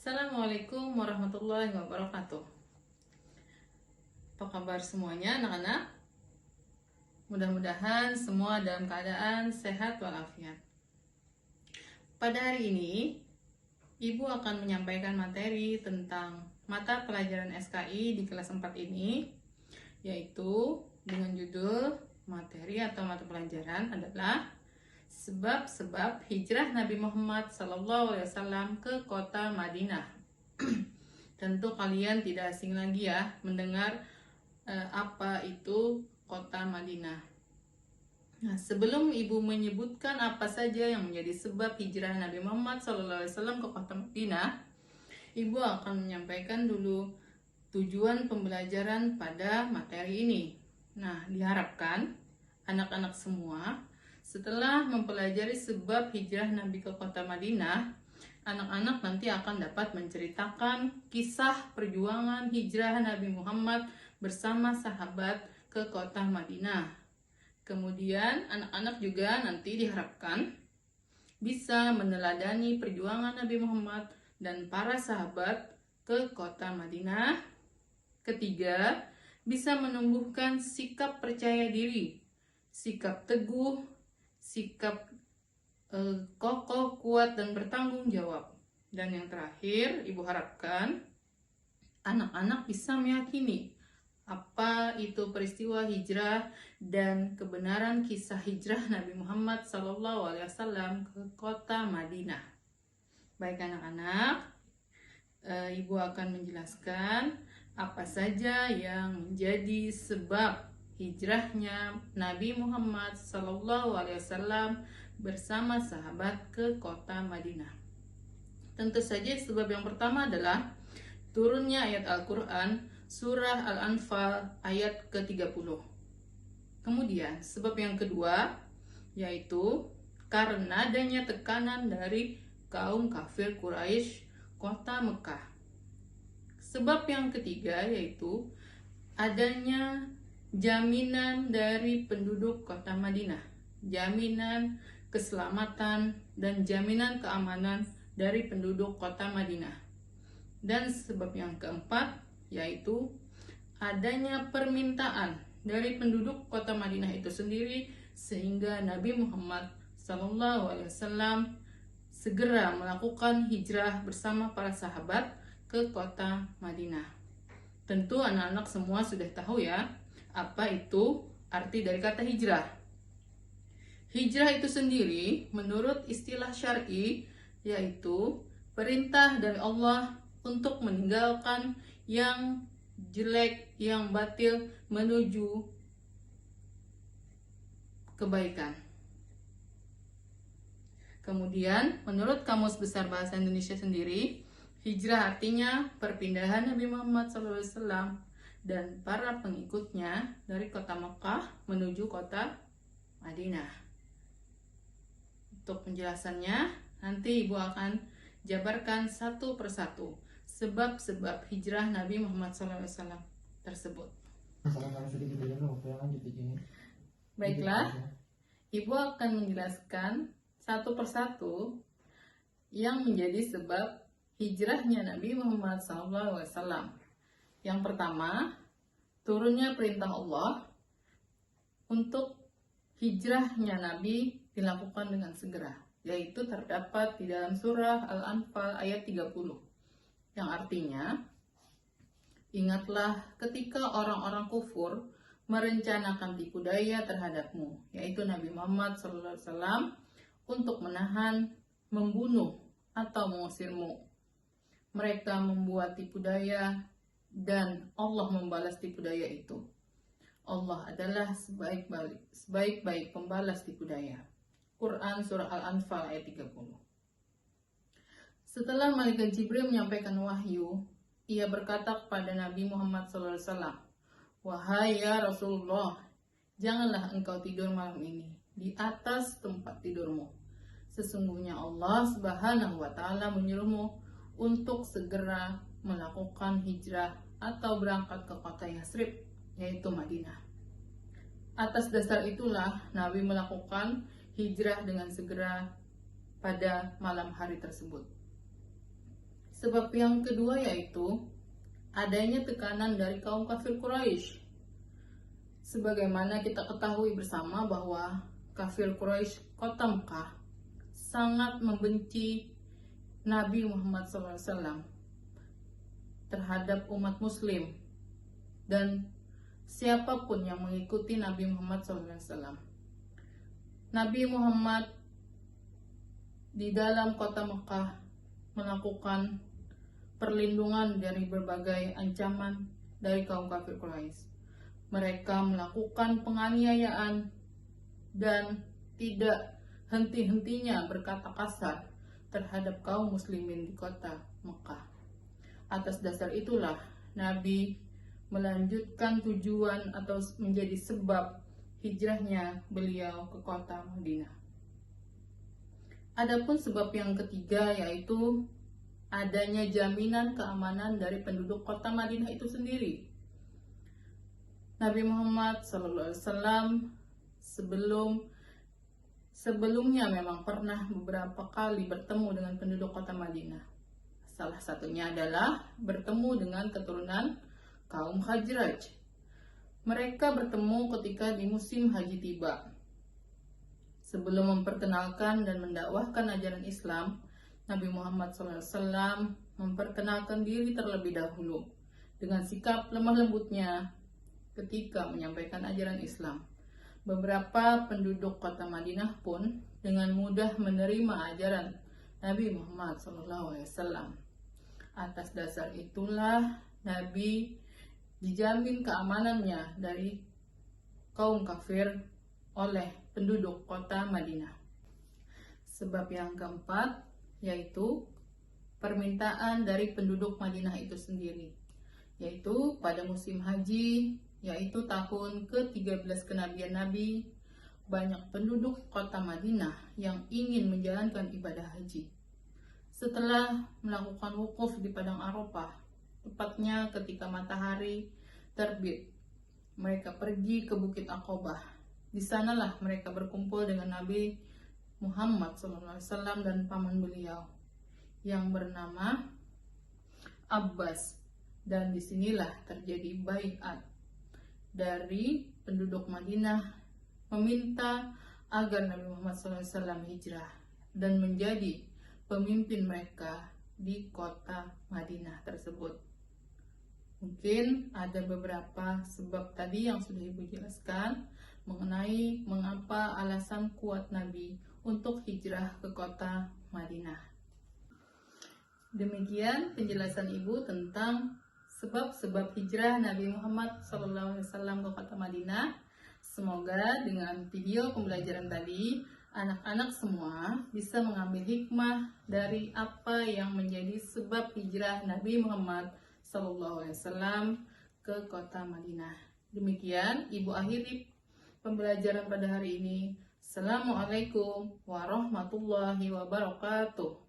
Assalamualaikum warahmatullahi wabarakatuh. Apa kabar semuanya anak-anak? Mudah-mudahan semua dalam keadaan sehat walafiat. Pada hari ini, Ibu akan menyampaikan materi tentang mata pelajaran SKI di kelas 4 ini, yaitu dengan judul materi atau mata pelajaran adalah sebab-sebab hijrah Nabi Muhammad SAW ke kota Madinah. Tentu kalian tidak asing lagi ya mendengar apa itu kota Madinah. Nah, sebelum Ibu menyebutkan apa saja yang menjadi sebab hijrah Nabi Muhammad SAW ke kota Madinah, Ibu akan menyampaikan dulu tujuan pembelajaran pada materi ini. Nah, diharapkan anak-anak semua setelah mempelajari sebab hijrah Nabi ke kota Madinah, anak-anak nanti akan dapat menceritakan kisah perjuangan hijrah Nabi Muhammad bersama sahabat ke kota Madinah. Kemudian anak-anak juga nanti diharapkan bisa meneladani perjuangan Nabi Muhammad dan para sahabat ke kota Madinah. Ketiga, bisa menumbuhkan sikap percaya diri, sikap teguh, sikap kokoh, kuat, dan bertanggung jawab. Dan yang terakhir, Ibu harapkan anak-anak bisa meyakini apa itu peristiwa hijrah dan kebenaran kisah hijrah Nabi Muhammad SAW ke kota Madinah. Baik anak-anak, Ibu akan menjelaskan apa saja yang menjadi sebab hijrahnya Nabi Muhammad SAW bersama sahabat ke kota Madinah. Tentu saja sebab yang pertama adalah turunnya ayat Al-Quran surah Al-Anfal ayat ke-30. Kemudian sebab yang kedua yaitu karena adanya tekanan dari kaum kafir Quraisy kota Mekah. Sebab yang ketiga yaitu adanya jaminan dari penduduk kota Madinah, jaminan keselamatan dan jaminan keamanan dari penduduk kota Madinah. Dan sebab yang keempat yaitu adanya permintaan dari penduduk kota Madinah itu sendiri sehingga Nabi Muhammad SAW segera melakukan hijrah bersama para sahabat ke kota Madinah. Tentu anak-anak semua sudah tahu ya apa itu arti dari kata hijrah. Hijrah itu sendiri menurut istilah syar'i yaitu perintah dari Allah untuk meninggalkan yang jelek, yang batil menuju kebaikan. Kemudian menurut Kamus Besar Bahasa Indonesia sendiri, hijrah artinya perpindahan Nabi Muhammad SAW dan para pengikutnya dari kota Mekah menuju kota Madinah. Untuk penjelasannya, nanti Ibu akan jabarkan satu persatu sebab-sebab hijrah Nabi Muhammad SAW tersebut. Baiklah, Ibu akan menjelaskan satu persatu yang menjadi sebab hijrahnya Nabi Muhammad SAW. Yang pertama, turunnya perintah Allah untuk hijrahnya Nabi dilakukan dengan segera, yaitu terdapat di dalam surah Al-Anfal ayat 30, yang artinya, ingatlah ketika orang-orang kufur merencanakan tipu daya terhadapmu, yaitu Nabi Muhammad SAW, untuk menahan, membunuh, atau mengusirmu. Mereka membuat tipu daya dan Allah membalas tipu daya itu. Allah adalah sebaik-baik pembalas tipu daya. Quran surah Al-Anfal ayat 30. Setelah malaikat Jibril menyampaikan wahyu, ia berkata kepada Nabi Muhammad SAW, "Wahai ya Rasulullah, janganlah engkau tidur malam ini di atas tempat tidurmu. Sesungguhnya Allah Subhanahu wa Ta'ala menyuruhmu untuk segera melakukan hijrah atau berangkat ke kota Yasrib, yaitu Madinah." Atas dasar itulah Nabi melakukan hijrah dengan segera pada malam hari tersebut. Sebab yang kedua yaitu adanya tekanan dari kaum kafir Quraisy. Sebagaimana kita ketahui bersama bahwa kafir Quraisy kota Mekah sangat membenci Nabi Muhammad SAW terhadap umat muslim dan siapapun yang mengikuti Nabi Muhammad SAW. Nabi Muhammad di dalam kota Mekah melakukan perlindungan dari berbagai ancaman dari kaum kafir Quraisy. Mereka melakukan penganiayaan dan tidak henti-hentinya berkata kasar terhadap kaum muslimin di kota Mekah. Atas dasar itulah Nabi melanjutkan tujuan atau menjadi sebab hijrahnya beliau ke kota Madinah. Adapun sebab yang ketiga yaitu adanya jaminan keamanan dari penduduk kota Madinah itu sendiri. Nabi Muhammad SAW sebelumnya memang pernah beberapa kali bertemu dengan penduduk kota Madinah. Salah satunya adalah bertemu dengan keturunan kaum Khazraj. Mereka bertemu ketika di musim haji tiba. Sebelum memperkenalkan dan mendakwahkan ajaran Islam, Nabi Muhammad SAW memperkenalkan diri terlebih dahulu dengan sikap lemah lembutnya ketika menyampaikan ajaran Islam. Beberapa penduduk kota Madinah pun dengan mudah menerima ajaran Nabi Muhammad SAW. Atas dasar itulah Nabi dijamin keamanannya dari kaum kafir oleh penduduk kota Madinah. Sebab yang keempat yaitu permintaan dari penduduk Madinah itu sendiri, yaitu pada musim haji, yaitu tahun ke-13 kenabian Nabi, banyak penduduk kota Madinah yang ingin menjalankan ibadah haji. Setelah melakukan wukuf di Padang Arafah, tepatnya ketika matahari terbit, mereka pergi ke Bukit Aqabah. Di sanalah mereka berkumpul dengan Nabi Muhammad SAW dan paman beliau yang bernama Abbas, dan disinilah terjadi baiat dari penduduk Madinah meminta agar Nabi Muhammad SAW hijrah dan menjadi pemimpin mereka di kota Madinah tersebut. Mungkin ada beberapa sebab tadi yang sudah Ibu jelaskan mengenai mengapa alasan kuat Nabi untuk hijrah ke kota Madinah. Demikian penjelasan Ibu tentang sebab-sebab hijrah Nabi Muhammad SAW ke kota Madinah. Semoga dengan video pembelajaran tadi, anak-anak semua bisa mengambil hikmah dari apa yang menjadi sebab hijrah Nabi Muhammad SAW ke kota Madinah. Demikian Ibu akhiri pembelajaran pada hari ini. Assalamualaikum warahmatullahi wabarakatuh.